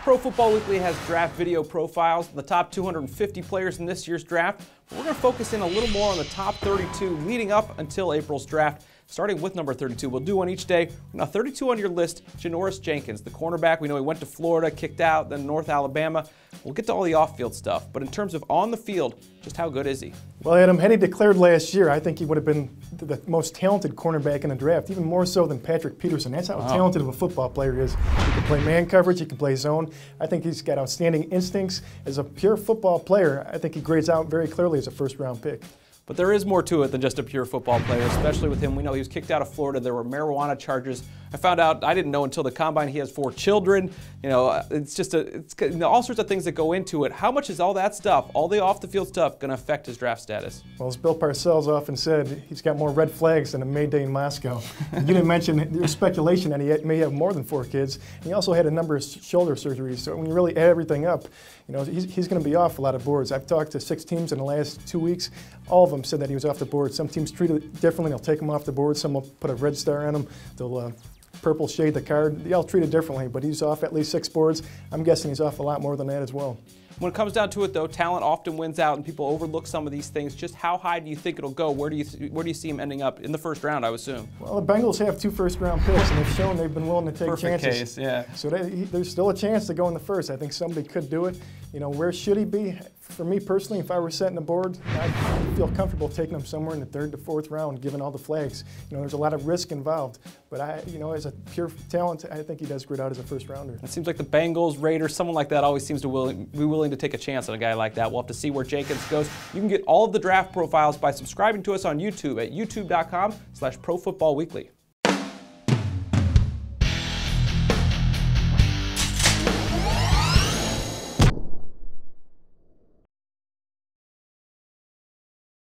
Pro Football Weekly has draft video profiles of the top 250 players in this year's draft. But we're going to focus in a little more on the top 32 leading up until April's draft. Starting with number 32, we'll do one each day. Now 32 on your list, Janoris Jenkins, the cornerback. We know he went to Florida, kicked out, then North Alabama. We'll get to all the off-field stuff, but in terms of on the field, just how good is he? Well, Adam, had he declared last year, I think he would have been the most talented cornerback in the draft, even more so than Patrick Peterson. That's how talented of a football player he is. He can play man coverage, he can play zone. I think he's got outstanding instincts. As a pure football player, I think he grades out very clearly as a first-round pick. But there is more to it than just a pure football player, especially with him. We know he was kicked out of Florida. There were marijuana charges. I found out, I didn't know until the combine, he has 4 children. You know, it's just all sorts of things that go into it. How much is all that stuff, all the off-the-field stuff, going to affect his draft status? Well, as Bill Parcells often said, he's got more red flags than a May Day in Moscow. You didn't mention, there's speculation that he may have more than 4 kids. He also had a number of shoulder surgeries, so when you really add everything up, you know, he's going to be off a lot of boards. I've talked to 6 teams in the last 2 weeks. All of them said that he was off the board. Some teams treat it differently. They'll take him off the board. Some will put a red star on him. They'll purple shade the card. They all treat it differently, but he's off at least 6 boards. I'm guessing he's off a lot more than that as well. When it comes down to it, though, talent often wins out, and people overlook some of these things. Just how high do you think it'll go? Where do you see him ending up in the first round, I would assume? Well, the Bengals have 2 first-round picks, and they've shown they've been willing to take Perfect chances. Case, yeah. So there's still a chance to go in the first. I think somebody could do it. You know, where should he be? For me personally, if I were setting the board, I'd feel comfortable taking him somewhere in the 3rd to 4th round, given all the flags. You know, there's a lot of risk involved. But you know, as a pure talent, I think he does grid out as a first-rounder. It seems like the Bengals, Raiders, someone like that always seems to be willing to take a chance on a guy like that. We'll have to see where Jenkins goes. You can get all of the draft profiles by subscribing to us on YouTube at youtube.com/ProFootballWeekly.